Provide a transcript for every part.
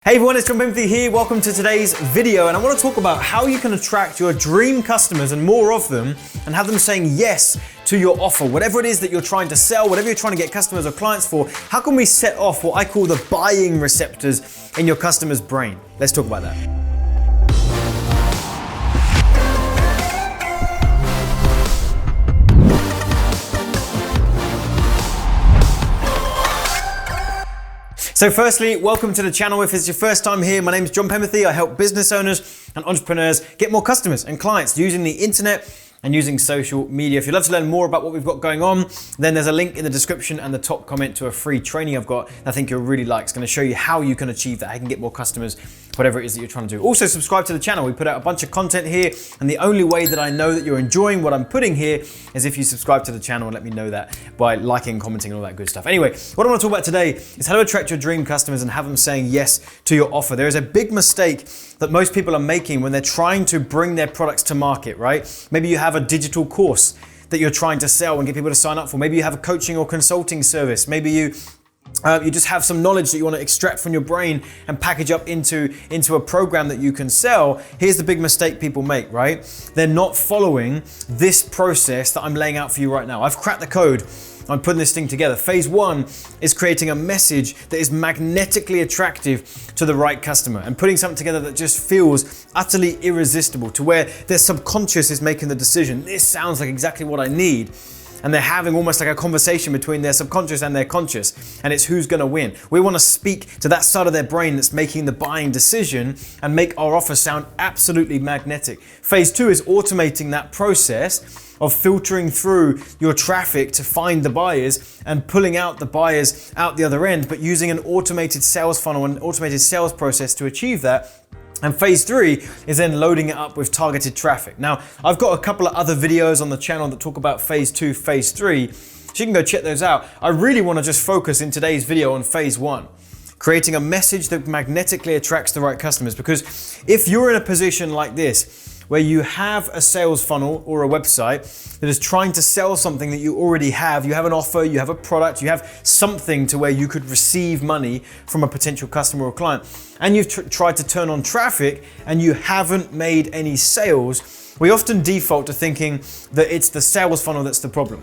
Hey everyone, it's Penberthy here. Welcome to today's video, and I want to talk about how you can attract your dream customers and more of them and have them saying yes to your offer. Whatever it is that you're trying to sell, whatever you're trying to get customers or clients for, how can we set off what I call the buying receptors in your customer's brain? Let's talk about that. So firstly, welcome to the channel. If it's your first time here, my name is Penberthy. I help business owners and entrepreneurs get more customers and clients using the internet and using social media. If you'd love to learn more about what we've got going on, then there's a link in the description and the top comment to a free training I've got that I think you'll really like. It's going to show you how you can achieve that, how you can get more customers, whatever it is that you're trying to do. Also, subscribe to the channel. We put out a bunch of content here, and the only way that I know that you're enjoying what I'm putting here is if you subscribe to the channel and let me know that by liking, commenting, and all that good stuff. Anyway, what I want to talk about today is how to attract your dream customers and have them saying yes to your offer. There is a big mistake that most people are making when they're trying to bring their products to market, right? Maybe you have a digital course that you're trying to sell and get people to sign up for. Maybe you have a coaching or consulting service. Maybe you just have some knowledge that you want to extract from your brain and package up into a program that you can sell. Here's the big mistake people make, right? They're not following this process that I'm laying out for you right now. I've cracked the code. I'm putting this thing together. Phase one is creating a message that is magnetically attractive to the right customer and putting something together that just feels utterly irresistible, to where their subconscious is making the decision. This sounds like exactly what I need. And they're having almost like a conversation between their subconscious and their conscious, and it's who's gonna win. We wanna speak to that side of their brain that's making the buying decision and make our offer sound absolutely magnetic. Phase two is automating that process of filtering through your traffic to find the buyers and pulling out the buyers out the other end, but using an automated sales funnel and automated sales process to achieve that. And phase three is then loading it up with targeted traffic. Now, I've got a couple of other videos on the channel that talk about phase two, phase three, so you can go check those out. I really want to just focus in today's video on phase one, creating a message that magnetically attracts the right customers. Because if you're in a position like this, where you have a sales funnel or a website that is trying to sell something that you already have, you have an offer, you have a product, you have something to where you could receive money from a potential customer or client, and you've tried to turn on traffic and you haven't made any sales, we often default to thinking that it's the sales funnel that's the problem.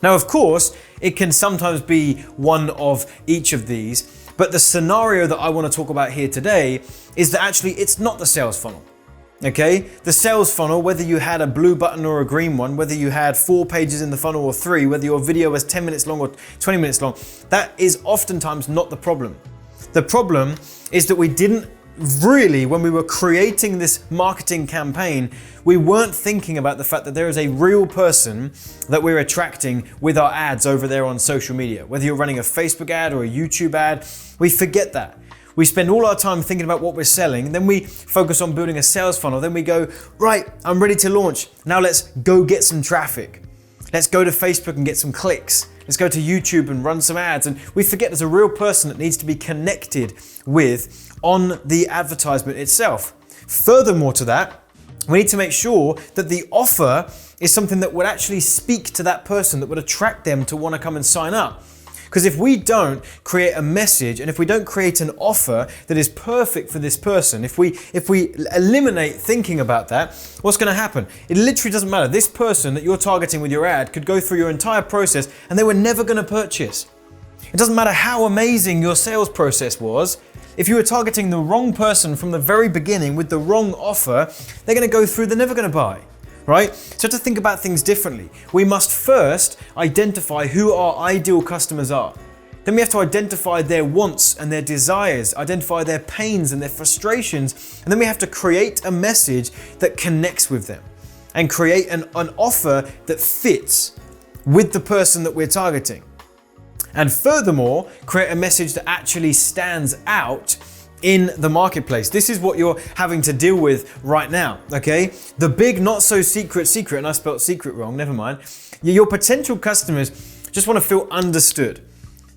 Now, of course, it can sometimes be one of each of these, but the scenario that I want to talk about here today is that actually it's not the sales funnel. Okay, the sales funnel, whether you had a blue button or a green one, whether you had 4 pages in the funnel or 3, whether your video was 10 minutes long or 20 minutes long, that is oftentimes not the problem. The problem is that we didn't really, when we were creating this marketing campaign, we weren't thinking about the fact that there is a real person that we're attracting with our ads over there on social media. Whether you're running a Facebook ad or a YouTube ad, we forget that. We spend all our time thinking about what we're selling, then we focus on building a sales funnel, then we go, right, I'm ready to launch. Now let's go get some traffic. Let's go to Facebook and get some clicks. Let's go to YouTube and run some ads. And we forget there's a real person that needs to be connected with on the advertisement itself. Furthermore to that, we need to make sure that the offer is something that would actually speak to that person, that would attract them to want to come and sign up. Because if we don't create a message and if we don't create an offer that is perfect for this person, if we eliminate thinking about that, what's going to happen? It literally doesn't matter. This person that you're targeting with your ad could go through your entire process and they were never going to purchase. It doesn't matter how amazing your sales process was. If you were targeting the wrong person from the very beginning with the wrong offer, they're going to go through, they're never going to buy. Right? So to think about things differently, we must first identify who our ideal customers are. Then we have to identify their wants and their desires, identify their pains and their frustrations, and then we have to create a message that connects with them and create an offer that fits with the person that we're targeting. And furthermore, create a message that actually stands out in the marketplace. This is what you're having to deal with right now, okay? The big not-so-secret secret, and I spelled secret wrong, never mind. Your potential customers just want to feel understood.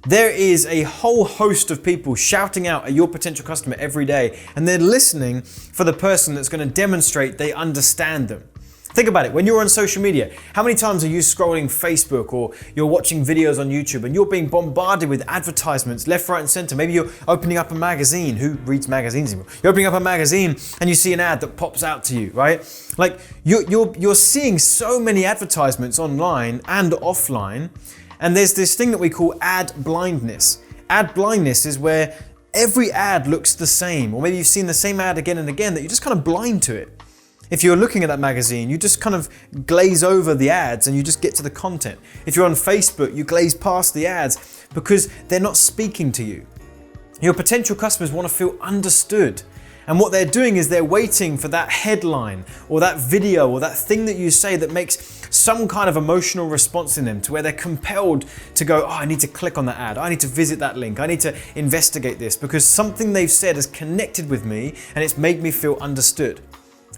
There is a whole host of people shouting out at your potential customer every day, and they're listening for the person that's going to demonstrate they understand them. Think about it, when you're on social media, how many times are you scrolling Facebook or you're watching videos on YouTube and you're being bombarded with advertisements left, right and center? Maybe you're opening up a magazine. Who reads magazines anymore? You're opening up a magazine and you see an ad that pops out to you, right? Like you're seeing so many advertisements online and offline, and there's this thing that we call ad blindness. Ad blindness is where every ad looks the same, or maybe you've seen the same ad again and again that you're just kind of blind to it. If you're looking at that magazine, you just kind of glaze over the ads and you just get to the content. If you're on Facebook, you glaze past the ads because they're not speaking to you. Your potential customers want to feel understood. And what they're doing is they're waiting for that headline or that video or that thing that you say that makes some kind of emotional response in them, to where they're compelled to go, oh, I need to click on that ad. I need to visit that link. I need to investigate this because something they've said has connected with me and it's made me feel understood.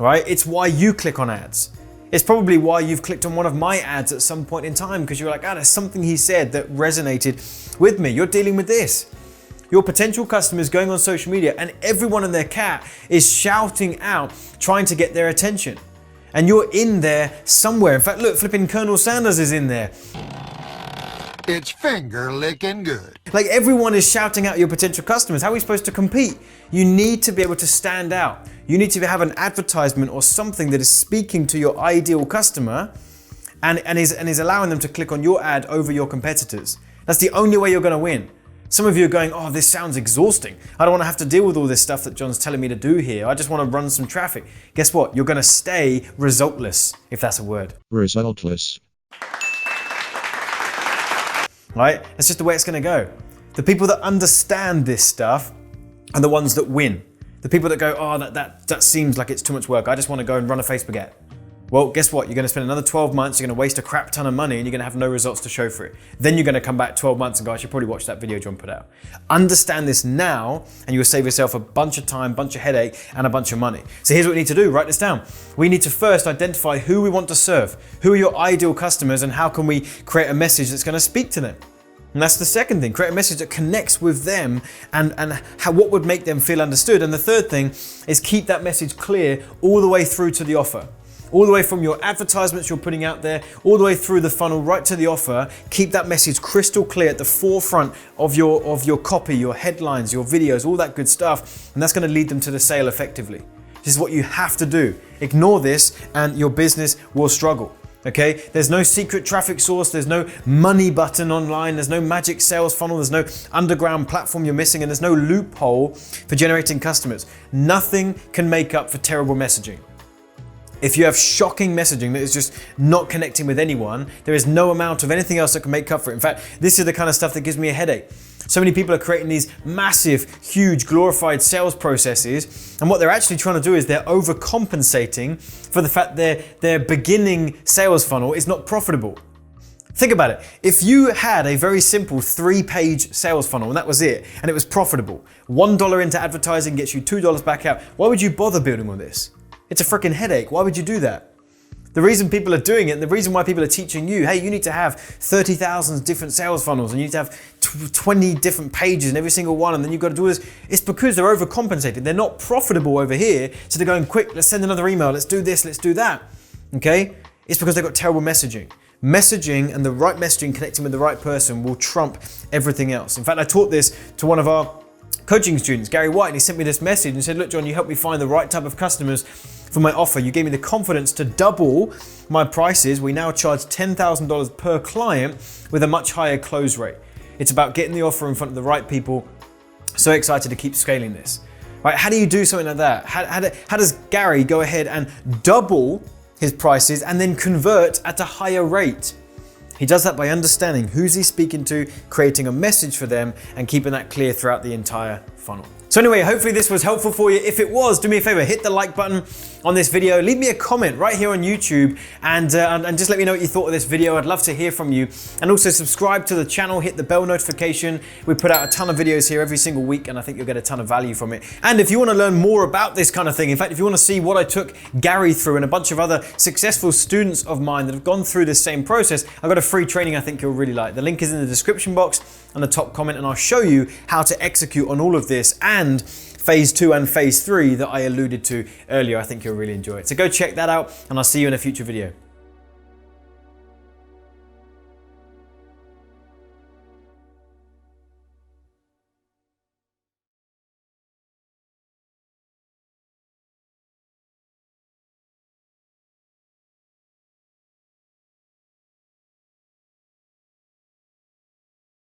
Right? It's why you click on ads. It's probably why you've clicked on one of my ads at some point in time, because you're like, there's something he said that resonated with me. You're dealing with this. Your potential customers going on social media and everyone and their cat is shouting out, trying to get their attention. And you're in there somewhere. In fact, look, flipping Colonel Sanders is in there. It's finger licking good. Like everyone is shouting out your potential customers. How are we supposed to compete? You need to be able to stand out. You need to have an advertisement or something that is speaking to your ideal customer and is allowing them to click on your ad over your competitors. That's the only way you're going to win. Some of you are going, oh, this sounds exhausting. I don't want to have to deal with all this stuff that John's telling me to do here. I just want to run some traffic. Guess what? You're going to stay resultless, if that's a word. Resultless. Right? That's just the way it's going to go. The people that understand this stuff are the ones that win. The people that go, oh, that seems like it's too much work. I just want to go and run a Facebook ad. Well, guess what? You're going to spend another 12 months, you're going to waste a crap ton of money, and you're going to have no results to show for it. Then you're going to come back 12 months and go, I should probably watch that video John put out. Understand this now, and you'll save yourself a bunch of time, bunch of headache, and a bunch of money. So here's what we need to do. Write this down. We need to first identify who we want to serve. Who are your ideal customers, and how can we create a message that's going to speak to them? And that's the second thing, create a message that connects with them and what would make them feel understood. And the third thing is keep that message clear all the way through to the offer. All the way from your advertisements you're putting out there, all the way through the funnel, right to the offer. Keep that message crystal clear at the forefront of your copy, your headlines, your videos, all that good stuff. And that's going to lead them to the sale effectively. This is what you have to do. Ignore this and your business will struggle. Okay, there's no secret traffic source, there's no money button online, there's no magic sales funnel, there's no underground platform you're missing, and there's no loophole for generating customers. Nothing can make up for terrible messaging. If you have shocking messaging that is just not connecting with anyone, there is no amount of anything else that can make up for it. In fact, this is the kind of stuff that gives me a headache. So many people are creating these massive, huge, glorified sales processes, and what they're actually trying to do is they're overcompensating for the fact their beginning sales funnel is not profitable. Think about it. If you had a very simple 3-page sales funnel and that was it, and it was profitable, $1 into advertising gets you $2 back out, why would you bother building all this? It's a freaking headache. Why would you do that? The reason people are doing it, and the reason why people are teaching you, hey, you need to have 30,000 different sales funnels and you need to have 20 different pages in every single one, and then you've got to do this. It's because they're overcompensated. They're not profitable over here. So they're going, quick, let's send another email. Let's do this. Let's do that. Okay? It's because they've got terrible messaging. Messaging and the right messaging connecting with the right person will trump everything else. In fact, I taught this to one of our coaching students, Gary White, and he sent me this message and said, look, John, you helped me find the right type of customers for my offer. You gave me the confidence to double my prices. We now charge $10,000 per client with a much higher close rate. It's about getting the offer in front of the right people. So excited to keep scaling this. Right? How do you do something like that? How does Gary go ahead and double his prices and then convert at a higher rate? He does that by understanding who's he speaking to, creating a message for them, and keeping that clear throughout the entire funnel. So anyway, hopefully this was helpful for you. If it was, do me a favor, hit the like button on this video. Leave me a comment right here on YouTube and just let me know what you thought of this video. I'd love to hear from you. And also subscribe to the channel, hit the bell notification. We put out a ton of videos here every single week, and I think you'll get a ton of value from it. And if you want to learn more about this kind of thing, in fact, if you want to see what I took Gary through and a bunch of other successful students of mine that have gone through this same process, I've got a free training I think you'll really like. The link is in the description box and the top comment, and I'll show you how to execute on all of this and phase 2 and phase 3 that I alluded to earlier. I think you'll really enjoy it. So go check that out, and I'll see you in a future video.